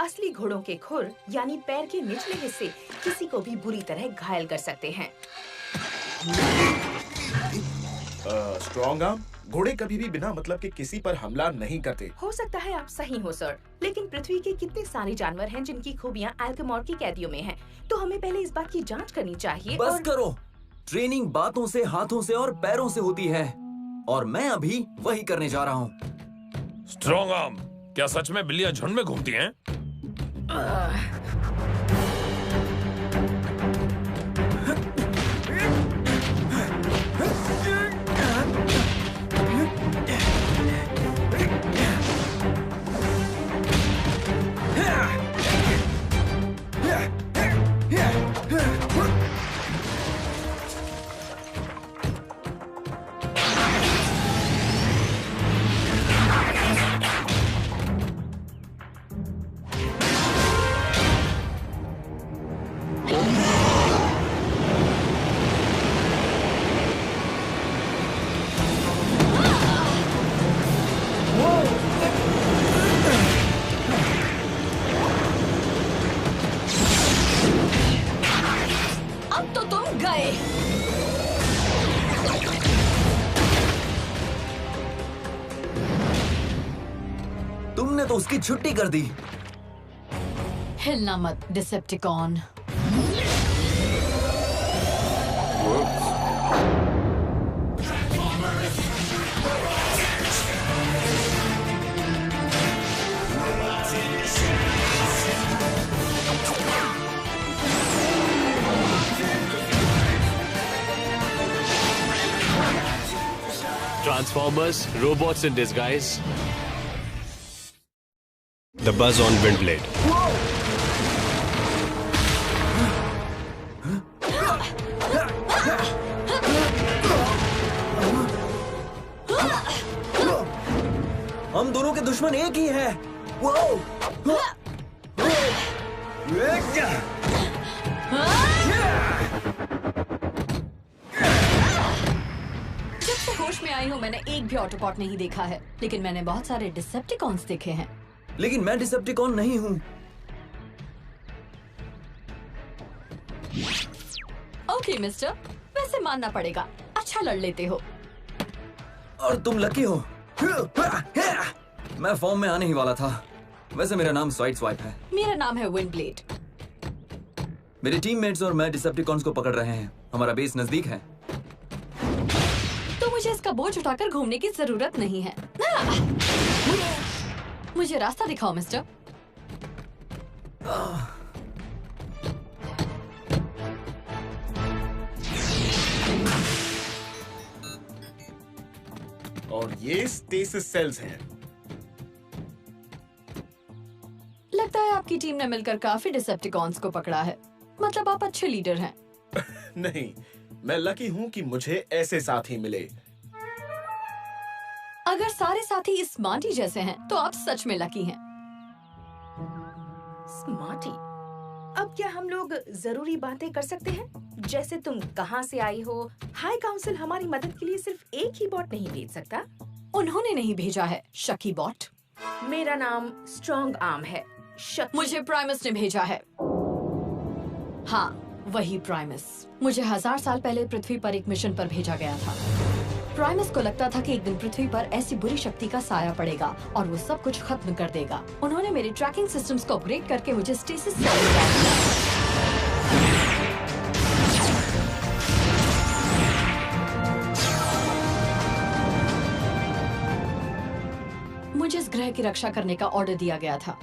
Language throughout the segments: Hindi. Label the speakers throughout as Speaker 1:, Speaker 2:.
Speaker 1: असली घोड़ों के खुर यानी पैर के निचले हिस्से किसी को भी बुरी तरह घायल कर सकते हैं।
Speaker 2: Strong arm? घोड़े कभी भी बिना मतलब के किसी पर हमला नहीं करते।
Speaker 1: हो सकता है आप सही हो सर, लेकिन पृथ्वी के कितने सारे जानवर हैं जिनकी खूबियां एल्केमोर की कैदियों में हैं। तो हमें पहले इस बात की जांच करनी चाहिए।
Speaker 3: बस करो। ट्रेनिंग बातों से, हाथों से और पैरों से होती है, और मैं अभी वही करने जा रहा हूँ।
Speaker 4: स्ट्रॉन्ग आर्म, क्या सच में बिल्लियां झुंड में घूमती हैं?
Speaker 1: अब तो तुम गए।
Speaker 3: तुमने तो उसकी छुट्टी कर दी।
Speaker 5: हिलना मत Decepticon.
Speaker 6: Transformers, robots in disguise.
Speaker 7: The buzz on Windblade.
Speaker 3: हम दोनों के दुश्मन एक ही है।
Speaker 5: जब से होश में आई हूँ मैंने एक भी ऑटोबॉट नहीं देखा है, लेकिन मैंने बहुत सारे डिसेप्टिकॉन्स देखे हैं।
Speaker 3: लेकिन मैं डिसेप्टिकॉन नहीं हूँ।
Speaker 5: ओके मिस्टर, वैसे मानना पड़ेगा, अच्छा लड़ लेते हो।
Speaker 3: और तुम लकी हो। मैं फॉर्म में आने ही वाला था। वैसे मेरा नाम स्वाइट स्वाइप है।
Speaker 5: मेरा नाम है विंडब्लेड।
Speaker 3: मेरे टीममेट्स और मैं डिसेप्टिकॉन्स को पकड़ रहे हैं। हमारा बेस नजदीक है।
Speaker 5: तो मुझे इसका बोझ उठाकर घूमने की जरूरत नहीं है। मुझे रास्ता दिखाओ मिस्टर।
Speaker 2: और ये स्टेसिस सेल्स हैं।
Speaker 5: लगता है आपकी टीम ने मिलकर काफी डिसेप्टिकॉन्स को पकड़ा है। मतलब आप अच्छे लीडर हैं।
Speaker 2: नहीं, मैं लकी हूँ कि मुझे ऐसे साथी मिले।
Speaker 5: अगर सारे साथी स्मार्टी जैसे हैं, तो आप सच में लकी हैं।
Speaker 1: स्मार्टी? अब क्या हम लोग जरूरी बातें कर सकते हैं? जैसे तुम कहाँ से आई हो? हाई काउंसिल हमारी मदद के लिए सिर्फ एक ही बॉट नहीं भेज सकता।
Speaker 5: उन्होंने नहीं भेजा है, शकी बॉट।
Speaker 1: मेरा नाम स्ट्रॉन्ग आर्म है।
Speaker 5: मुझे प्राइमस ने भेजा है। हाँ, वही प्राइमस। मुझे 1000 साल पहले पृथ्वी पर एक मिशन पर भेजा गया था। प्राइमस को लगता था कि एक दिन पृथ्वी पर ऐसी बुरी शक्ति का साया पड़ेगा और वो सब कुछ खत्म कर देगा। उन्होंने मेरे ट्रैकिंग सिस्टम्स को अपग्रेड करके मुझे स्टेसिस सेल में डाल दिया। मुझे इस ग्रह की रक्षा करने का ऑर्डर दिया गया था।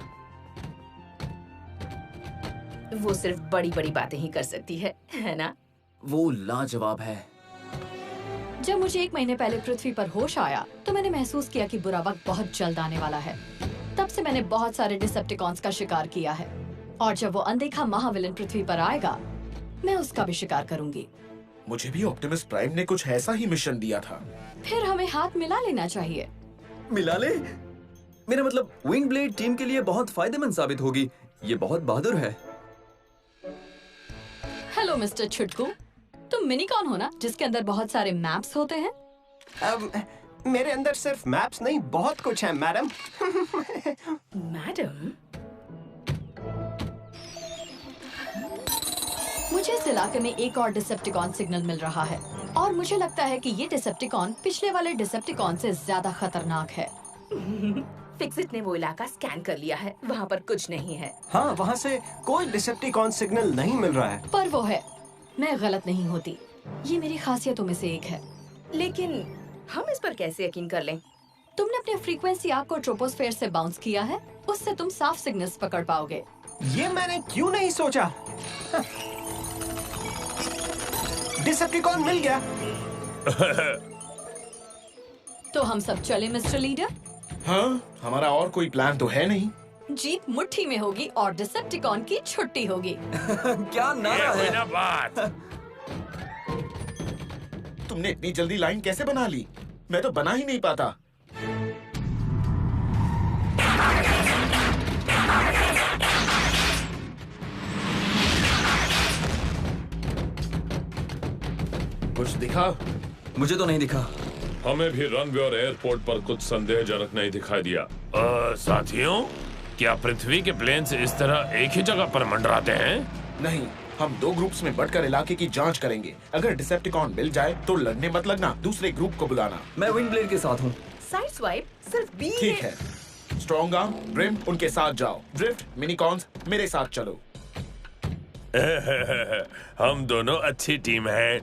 Speaker 1: वो सिर्फ बड़ी बड़ी बातें ही कर सकती है ना?
Speaker 3: वो लाजवाब है।
Speaker 5: जब मुझे 1 महीने पहले पृथ्वी पर होश आया, तो मैंने महसूस किया कि बुरा वक्त बहुत जल्द आने वाला है। तब से मैंने बहुत सारे डिसेप्टिकॉन्स का शिकार किया है, और जब वो अनदेखा महाविलन पृथ्वी पर आएगा, मैं उसका भी शिकार करूंगी।
Speaker 2: मुझे भी ऑप्टिमस प्राइम ने कुछ ऐसा ही मिशन दिया था।
Speaker 5: फिर हमें हाथ मिला लेना चाहिए।
Speaker 3: मिला ले? मेरा मतलब विंडब्लेड टीम के लिए बहुत फायदेमंद साबित होगी। ये बहुत बहादुर है।
Speaker 5: हेलो मिस्टर छुटकू, तुम मिनीकॉन हो ना, जिसके अंदर बहुत सारे मैप्स होते हैं?
Speaker 8: मेरे अंदर सिर्फ मैप्स नहीं, बहुत कुछ है मैडम।
Speaker 1: मैडम?
Speaker 5: मुझे इस इलाके में एक और डिसेप्टिकॉन सिग्नल मिल रहा है और मुझे लगता है कि ये डिसेप्टिकॉन पिछले वाले डिसेप्टिकॉन से ज्यादा खतरनाक है।
Speaker 1: फिक्सिट ने वो इलाका स्कैन कर लिया है, वहाँ पर कुछ नहीं है।
Speaker 8: हाँ, वहाँ से कोई डिसेप्टिकॉन सिग्नल नहीं मिल रहा है।
Speaker 5: पर वो है, मैं गलत नहीं होती, ये मेरी खासियतों में से एक है।
Speaker 1: लेकिन हम इस पर कैसे यकीन कर लें?
Speaker 5: तुमने अपने फ्रीक्वेंसी आर्क को ट्रोपोस्फेयर से बाउंस किया है, उससे तुम साफ सिग्नल्स पकड़ पाओगे।
Speaker 8: ये मैंने क्यों नहीं सोचा? डिसेप्टिकॉन मिल गया।
Speaker 5: तो हम सब चले मिस्टर लीडर।
Speaker 2: हाँ, हमारा और कोई प्लान तो है नहीं।
Speaker 5: जीत मुट्ठी में होगी और डिसेप्टिकॉन की छुट्टी होगी।
Speaker 3: क्या नारा
Speaker 4: ये
Speaker 3: है?
Speaker 4: हुई ना बात।
Speaker 2: तुमने इतनी जल्दी लाइन कैसे बना ली? मैं तो बना ही नहीं पाता। कुछ दिखा?
Speaker 3: मुझे तो नहीं दिखा।
Speaker 4: हमें भी रनवे और एयरपोर्ट पर कुछ संदेहजनक नहीं दिखाई दिया। साथियों, क्या पृथ्वी के प्लेन्स इस तरह एक ही जगह पर मंडराते हैं?
Speaker 2: नहीं, हम 2 ग्रुप्स में बंटकर इलाके की जांच करेंगे। अगर डिसेप्टिकॉन मिल जाए तो लड़ने मत लगना, दूसरे ग्रुप को बुलाना।
Speaker 3: मैं विंड ब्लेड के साथ हूँ।
Speaker 1: साइड स्वाइप सिर्फ बी
Speaker 2: ठीक है। स्ट्रॉन्ग आर्म, ब्रिम उनके साथ जाओ। ड्रिफ्ट, मिनीकॉन्स मेरे साथ चलो।
Speaker 4: हम दोनों अच्छी टीम है।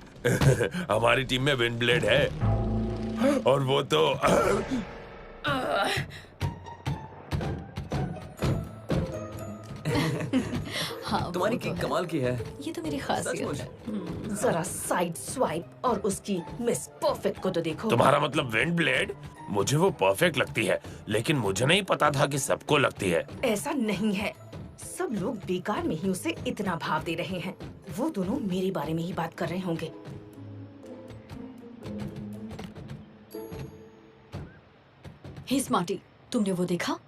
Speaker 4: हमारी टीम में विंड ब्लेड है और वो तो
Speaker 5: हाँ,
Speaker 3: तुम्हारी
Speaker 5: वो तो
Speaker 3: किक
Speaker 5: है।
Speaker 3: कमाल की है।
Speaker 5: ये तो मेरी खासियत
Speaker 3: सचमुच।
Speaker 5: है।
Speaker 1: जरा साइड स्वाइप और उसकी मिस परफेक्ट को तो देखो।
Speaker 4: तुम्हारा मतलब विंड ब्लेड? मुझे वो परफेक्ट लगती है, लेकिन मुझे नहीं पता था कि सबको लगती है।
Speaker 1: ऐसा नहीं है, सब लोग बेकार में ही उसे इतना भाव दे रहे हैं। वो दोनों मेरे बारे में ही बात कर रहे होंगे।
Speaker 5: हे स्मार्टी, तुमने वो देखा?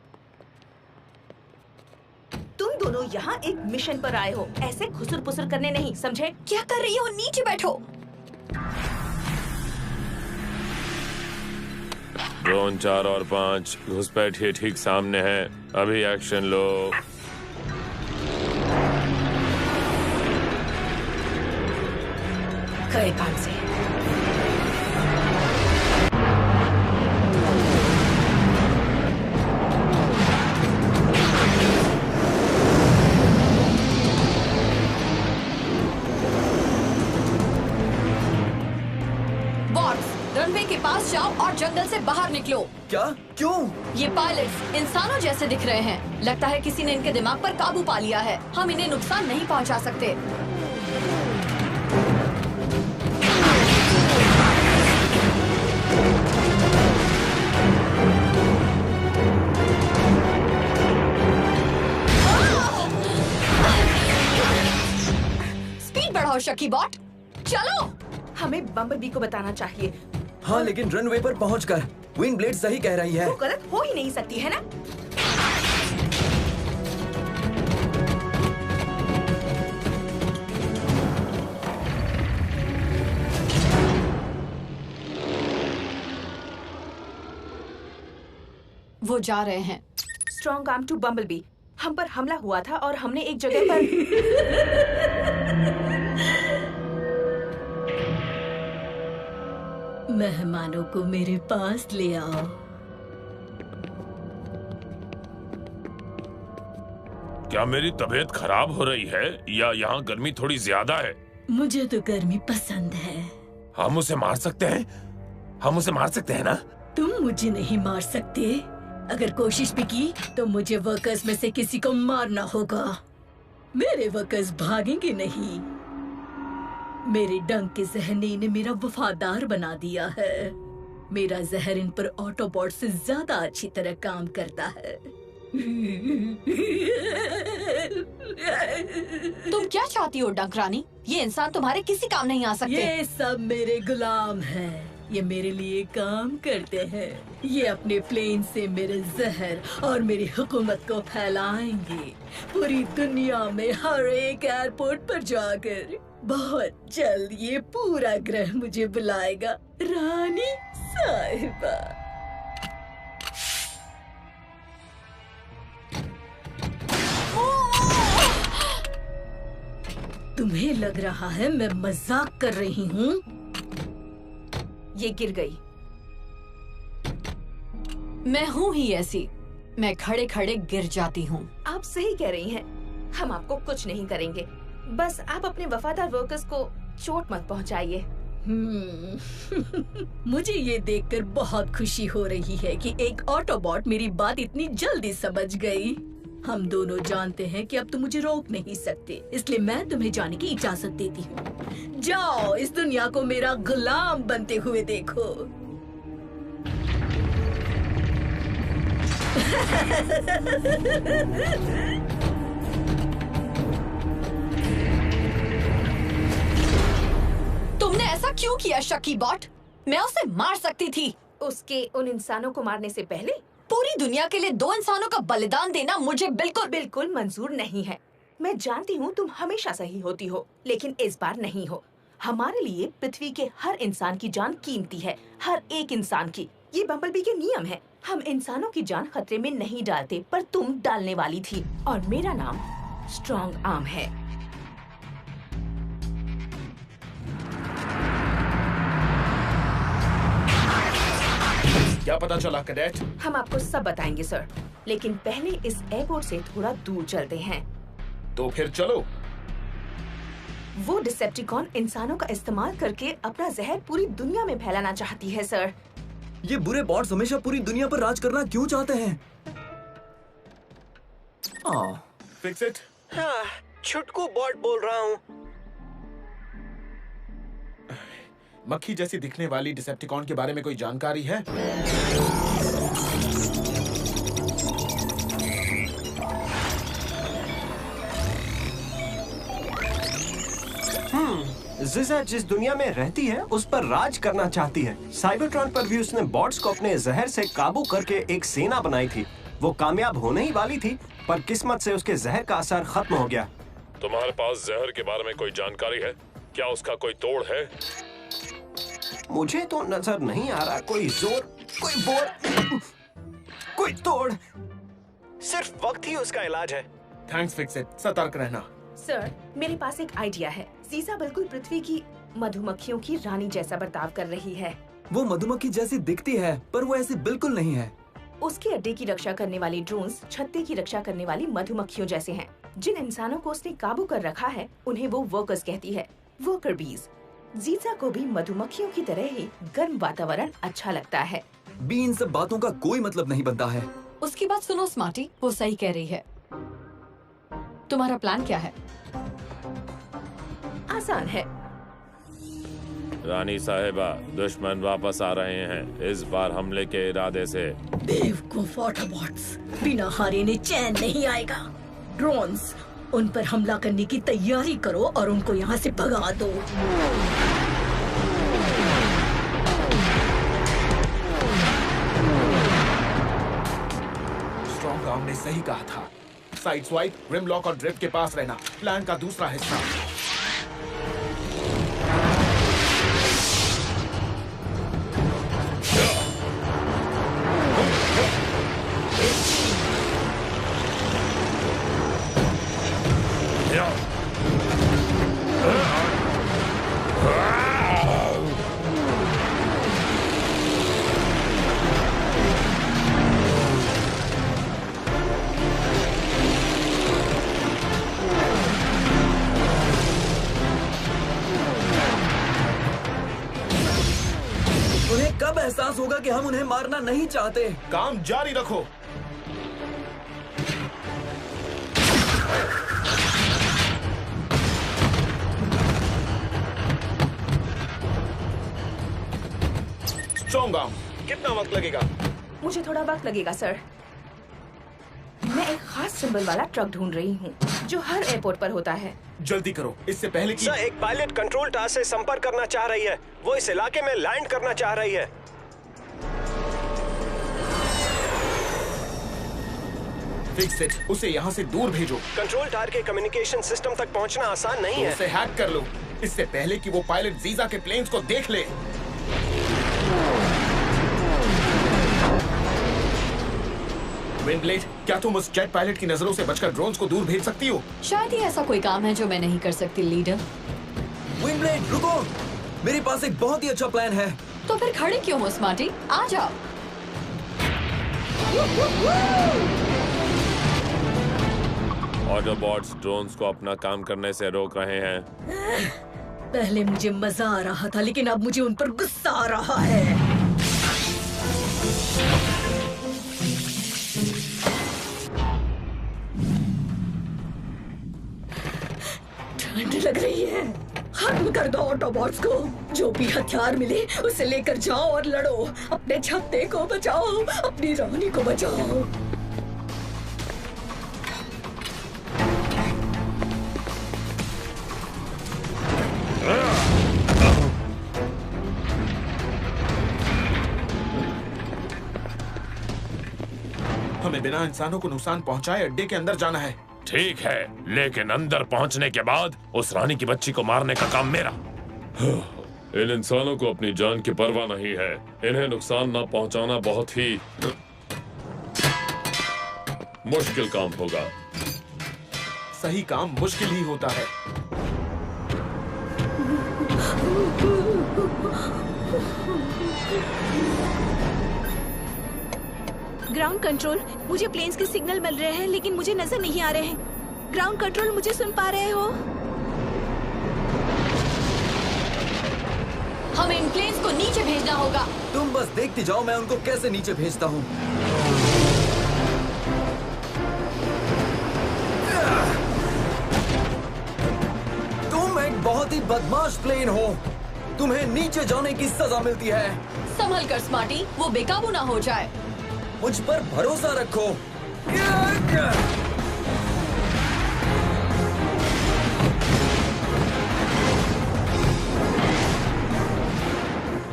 Speaker 1: तुम दोनों यहाँ एक मिशन पर आए हो, ऐसे खुसर पुसर करने नहीं, समझे?
Speaker 5: क्या कर रही हो? नीचे बैठो।
Speaker 4: ड्रोन 4 और 5 घुसपैठिए ठीक सामने है। अभी एक्शन लो।
Speaker 1: गए काम से।
Speaker 5: बॉट्स, रनवे के पास जाओ और जंगल से बाहर निकलो।
Speaker 3: क्या? क्यों?
Speaker 5: ये पायलट्स इंसानों जैसे दिख रहे हैं। लगता है किसी ने इनके दिमाग पर काबू पा लिया है। हम इन्हें नुकसान नहीं पहुंचा सकते। स्पीड बढ़ाओ शकी बॉट, चलो।
Speaker 1: हमें बम्बलबी को बताना चाहिए।
Speaker 3: हाँ, लेकिन रनवे पर पहुंचकर विंड ब्लेड सही कह रही है।
Speaker 1: वो गलत हो ही नहीं सकती है ना?
Speaker 5: वो जा रहे हैं।
Speaker 1: Strong arm to Bumblebee. हम पर हमला हुआ था और हमने एक जगह पर
Speaker 9: मेहमानों को मेरे पास ले आओ।
Speaker 4: क्या मेरी तबीयत खराब हो रही है या यहाँ गर्मी थोड़ी ज्यादा है?
Speaker 9: मुझे तो गर्मी पसंद है।
Speaker 4: हम उसे मार सकते हैं? हम उसे मार सकते हैं ना?
Speaker 9: तुम मुझे नहीं मार सकते। अगर कोशिश भी की तो मुझे वर्कर्स में से किसी को मारना होगा। मेरे वर्कर्स भागेंगे नहीं। मेरे डंक के जहर ने इन्हें मेरा वफादार बना दिया है। मेरा जहर इन पर ऑटोबॉट से ज्यादा अच्छी तरह काम करता है।
Speaker 5: तुम क्या चाहती हो डंक रानी? ये इंसान तुम्हारे किसी काम नहीं आ सकते।
Speaker 9: ये सब मेरे गुलाम हैं। ये मेरे लिए काम करते हैं। ये अपने प्लेन से मेरे जहर और मेरी हुकूमत को फैलाएंगे पूरी दुनिया में, हर एक एयरपोर्ट पर जाकर। बहुत जल्द ये पूरा ग्रह मुझे बुलाएगा, रानी साहिबा। तुम्हें लग रहा है मैं मजाक कर रही हूँ?
Speaker 1: ये गिर गई।
Speaker 5: मैं हूँ ही ऐसी, मैं खड़े खड़े गिर जाती हूँ।
Speaker 1: आप सही कह रही हैं। हम आपको कुछ नहीं करेंगे, बस आप अपने वफादार वर्कर्स को चोट मत पहुंचाइए।
Speaker 9: मुझे ये देखकर बहुत खुशी हो रही है कि एक ऑटोबॉट मेरी बात इतनी जल्दी समझ गई। हम दोनों जानते हैं कि अब तुम मुझे रोक नहीं सकते, इसलिए मैं तुम्हें जाने की इजाजत देती हूँ। जाओ, इस दुनिया को मेरा गुलाम बनते हुए देखो।
Speaker 5: तुमने ऐसा क्यों किया शकी बॉट? मैं उसे मार सकती थी।
Speaker 1: उसके उन इंसानों को मारने से पहले
Speaker 5: पूरी दुनिया के लिए 2 इंसानों का बलिदान देना मुझे बिल्कुल
Speaker 1: मंजूर नहीं है। मैं जानती हूँ तुम हमेशा सही होती हो, लेकिन इस बार नहीं हो। हमारे लिए पृथ्वी के हर इंसान की जान कीमती है, हर एक इंसान की। ये बम्बलबी के नियम है। हम इंसानों की जान खतरे में नहीं डालते, पर तुम डालने वाली थी, और मेरा नाम स्ट्रॉन्ग आर्म है।
Speaker 2: क्या पता चला कैडेट?
Speaker 1: हम आपको सब बताएंगे सर, लेकिन पहले इस एयरपोर्ट से थोड़ा दूर चलते हैं।
Speaker 2: तो फिर चलो।
Speaker 1: वो डिसेप्टिकॉन इंसानों का इस्तेमाल करके अपना जहर पूरी दुनिया में फैलाना चाहती है सर।
Speaker 3: ये बुरे बॉट्स हमेशा पूरी दुनिया पर राज करना क्यों चाहते हैं?
Speaker 2: Fix it.
Speaker 8: हाँ, छुटकू बॉट बोल रहा हूँ।
Speaker 2: मक्खी जैसी दिखने वाली डिसेप्टिकॉन के बारे में कोई जानकारी है?
Speaker 8: जिजा जिस दुनिया में रहती है उस पर राज करना चाहती है। साइबरट्रॉन पर भी उसने बॉट्स को अपने जहर से काबू करके एक सेना बनाई थी। वो कामयाब होने ही वाली थी, पर किस्मत से उसके जहर का असर खत्म हो गया।
Speaker 4: तुम्हारे पास जहर के बारे में कोई जानकारी है? क्या उसका कोई तोड़ है?
Speaker 8: मुझे तो नजर नहीं आ रहा कोई जोर, कोई बोर, कोई तोड़। सिर्फ वक्त ही उसका इलाज है।
Speaker 2: Thanks fix it. सतर्क रहना।
Speaker 1: सर, मेरे पास एक आइडिया है। जीजा बिल्कुल पृथ्वी की मधुमक्खियों की रानी जैसा बर्ताव कर रही है।
Speaker 3: वो मधुमक्खी जैसी दिखती है, पर वो ऐसी बिल्कुल नहीं है।
Speaker 1: उसके अड्डे की रक्षा करने वाली ड्रोन्स छत्ते की रक्षा करने वाली मधुमक्खियों जैसे हैं। जिन इंसानों को उसने काबू कर रखा है उन्हें वो वर्कर्स कहती है, वर्कर बीज। जीजा को भी मधुमक्खियों की तरह ही गर्म वातावरण अच्छा लगता है।
Speaker 3: बी इन सब बातों का कोई मतलब नहीं बनता है।
Speaker 5: उसकी बात सुनो स्मार्टी, वो सही कह रही है। तुम्हारा प्लान क्या है?
Speaker 1: आसान है।
Speaker 4: रानी साहिबा, दुश्मन वापस आ रहे हैं, इस बार हमले के इरादे से।
Speaker 9: बेवकूफ ऑटोबॉट्स, बिना हारे ने चैन नहीं आएगा। ड्रोन्स, उन पर हमला करने की तैयारी करो और उनको यहाँ से भगा दो।
Speaker 2: स्ट्रॉन्ग आर्म ने सही कहा था। साइड स्वाइप, ग्रिमलॉक और ड्रिफ्ट के पास रहना प्लान का दूसरा हिस्सा।
Speaker 3: उन्हें कब एहसास होगा कि हम उन्हें मारना नहीं चाहते?
Speaker 2: काम जारी रखो। स्ट्रॉन्ग आर्म,
Speaker 8: कितना वक्त लगेगा?
Speaker 1: मुझे थोड़ा वक्त लगेगा सर। मैं एक खास सिंबल वाला ट्रक ढूंढ रही हूँ जो हर एयरपोर्ट पर होता है।
Speaker 2: जल्दी करो, इससे पहले कि
Speaker 8: सर, एक पायलट कंट्रोल टावर से संपर्क करना चाह रही है। वो इस इलाके में लैंड करना चाह रही है।
Speaker 2: फिक्स इट, उसे यहाँ से दूर भेजो।
Speaker 8: कंट्रोल टावर के कम्युनिकेशन सिस्टम तक पहुँचना आसान नहीं है।
Speaker 2: उसे हैक कर लो, इससे पहले कि वो पायलट जीजा के प्लेन्स को देख ले। विंडब्लेड, क्या तुम उस जेट पायलट की नजरों से बचकर ड्रोन्स को दूर भेज सकती हो?
Speaker 5: शायद ही ऐसा कोई काम है जो मैं नहीं कर सकती लीडर।
Speaker 3: विंडब्लेड रुको, मेरे पास एक बहुत ही अच्छा प्लान है।
Speaker 5: तो फिर खड़े क्यों हो स्मार्टी, आ जाओ।
Speaker 4: ऑटोबॉट्स ड्रोन्स को अपना काम करने से रोक रहे हैं।
Speaker 9: पहले मुझे मजा आ रहा था, लेकिन अब मुझे उन पर गुस्सा आ रहा है। ठंड लग रही है। खत्म कर दो ऑटोबॉट्स को। जो भी हथियार मिले उसे लेकर जाओ और लड़ो। अपने छत्ते को बचाओ, अपनी रानी को बचाओ।
Speaker 2: हमें बिना इंसानों को नुकसान पहुंचाए अड्डे के अंदर जाना है।
Speaker 4: ठीक है, लेकिन अंदर पहुंचने के बाद उस रानी की बच्ची को मारने का काम मेरा। इन इंसानों को अपनी जान की परवाह नहीं है। इन्हें नुकसान ना पहुंचाना बहुत ही मुश्किल काम होगा।
Speaker 2: सही काम मुश्किल ही होता है।
Speaker 1: ग्राउंड कंट्रोल, मुझे प्लेन्स के सिग्नल मिल रहे हैं लेकिन मुझे नजर नहीं आ रहे हैं। ग्राउंड कंट्रोल, मुझे सुन पा रहे हो?
Speaker 5: हमें इन प्लेन्स को नीचे भेजना होगा।
Speaker 3: तुम बस देखती जाओ मैं उनको कैसे नीचे भेजता हूँ। तुम एक बहुत ही बदमाश प्लेन हो। तुम्हें नीचे जाने की सजा मिलती है।
Speaker 5: संभल कर स्मार्टी, वो बेकाबू ना हो जाए।
Speaker 3: मुझ पर भरोसा रखो।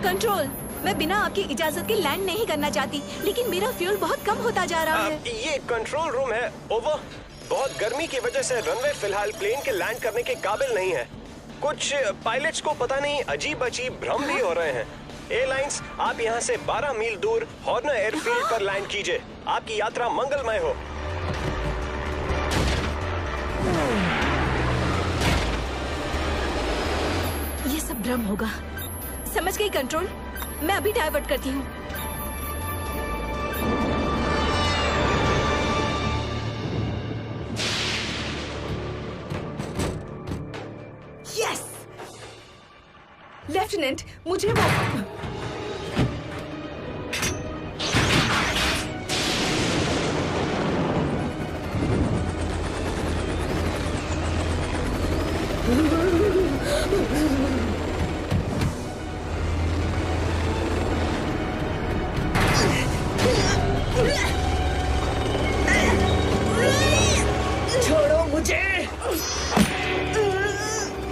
Speaker 1: कंट्रोल, मैं बिना आपकी इजाजत के लैंड नहीं करना चाहती, लेकिन मेरा फ्यूल बहुत कम होता जा रहा है।
Speaker 8: ये कंट्रोल रूम है। ओवर। बहुत गर्मी की वजह से रनवे फिलहाल प्लेन के लैंड करने के काबिल नहीं है। कुछ पायलट्स को पता नहीं अजीब अजीब भ्रम भी हो रहे हैं। एयरलाइंस, आप यहाँ से 12 मील दूर हॉर्नर एयरफील्ड पर लैंड कीजिए। आपकी यात्रा मंगलमय हो।
Speaker 1: ये सब भ्रम होगा। समझ गई कंट्रोल, मैं अभी डाइवर्ट करती हूँ। यस लेफ्टिनेंट, मुझे वो
Speaker 9: छोड़ो मुझे।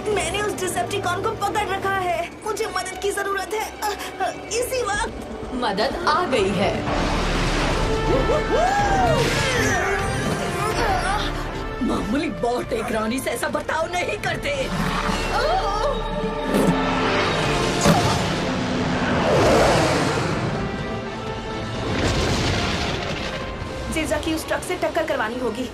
Speaker 1: मैंने उस डिसेप्टिकॉन को पकड़ रखा है। मुझे मदद की जरूरत है इसी वक्त।
Speaker 5: मदद आ गई है।
Speaker 9: मामूली बॉट एक रानी से ऐसा बर्ताव नहीं करते।
Speaker 1: जीजा की उस ट्रक से टक्कर करवानी होगी।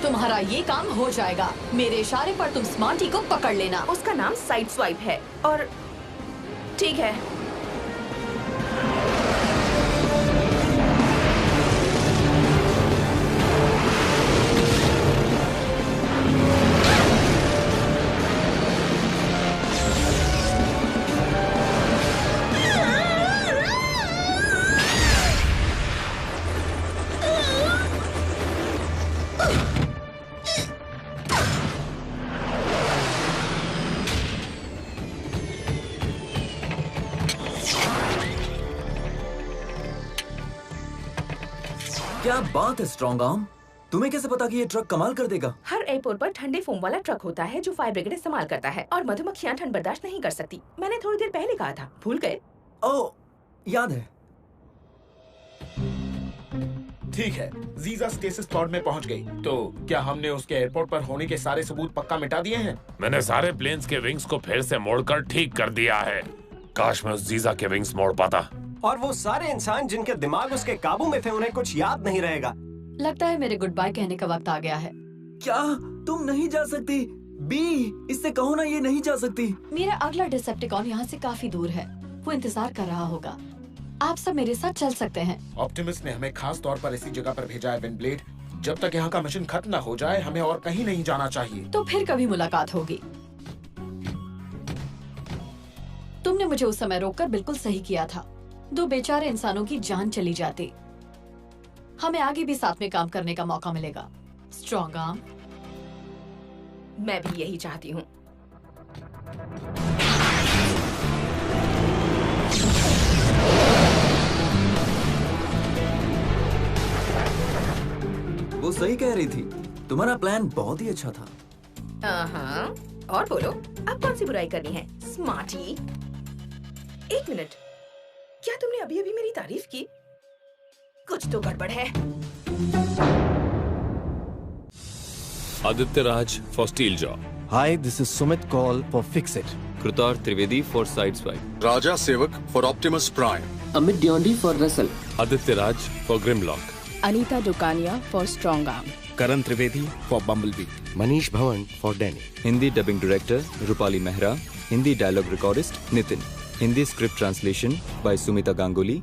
Speaker 5: तुम्हारा ये काम हो जाएगा। मेरे इशारे पर तुम स्मार्टी को पकड़ लेना।
Speaker 1: उसका नाम साइड स्वाइप है और ठीक है।
Speaker 3: क्या बात है स्ट्रॉन्ग आर्म, तुम्हें कैसे पता कि ये ट्रक कमाल कर देगा?
Speaker 1: हर एयरपोर्ट पर ठंडे फोम वाला ट्रक होता है जो फायर ब्रिगेड इस्तेमाल करता है और मधुमक्खियां ठंड बर्दाश्त नहीं कर सकती। मैंने थोड़ी देर पहले कहा था, भूल गए?
Speaker 3: ओह, याद है।
Speaker 2: ठीक है, जीजा स्टेसिस पॉड में पहुंच गई। तो क्या हमने उसके एयरपोर्ट पर होने के सारे सबूत पक्का मिटा दिए हैं?
Speaker 4: मैंने सारे प्लेन्स के विंग्स को फिर से मोड़कर ठीक कर दिया है। काश मैं उस जीजा के विंग्स मोड़ पाता।
Speaker 8: और वो सारे इंसान जिनके दिमाग उसके काबू में थे उन्हें कुछ याद नहीं रहेगा।
Speaker 5: लगता है मेरे गुड बाय कहने का वक्त आ गया है।
Speaker 3: क्या तुम नहीं जा सकती? बी, इससे कहो ना ये नहीं जा सकती।
Speaker 5: मेरा अगला डिसेप्टिकॉन यहाँ से काफी दूर है, वो इंतजार कर रहा होगा। आप सब मेरे साथ चल सकते हैं।
Speaker 2: ऑप्टिमस ने हमें खास तौर पर ऐसी जगह पर भेजा है विंडब्लेड, जब तक यहाँ का मिशन खत्म न हो जाए हमें और कहीं नहीं जाना चाहिए।
Speaker 5: तो फिर कभी मुलाकात होगी। तुमने मुझे उस समय रोककर बिल्कुल सही किया था। 2 बेचारे इंसानों की जान चली जाती। हमें आगे भी साथ में काम करने का मौका मिलेगा। Strong arm.
Speaker 1: मैं भी यही चाहती हूँ।
Speaker 3: वो सही कह रही थी, तुम्हारा प्लान बहुत ही अच्छा था।
Speaker 1: हाँ, और बोलो, अब कौन सी बुराई करनी है स्मार्टी? 1 मिनट, क्या तुमने अभी अभी मेरी तारीफ की? कुछ तो गड़बड़ है।
Speaker 4: Aditya Raj for Steel Jaw,
Speaker 10: Hi, this is Sumit Kaul for Fix It.
Speaker 6: Krutar Trivedi for Sideswipe.
Speaker 11: Raja Sevak for Optimus Prime.
Speaker 12: Amit Diondi for Russell.
Speaker 4: Aditya Raj for Grimlock,
Speaker 12: Anita Dukania for Strong Arm.
Speaker 7: Karan Trivedi for Bumblebee. Manish Bhawan for Danny.
Speaker 6: Hindi Dubbing Director Rupali Mehra. Hindi Dialogue Recordist Nitin. Hindi Script Translation by Sumita Ganguly.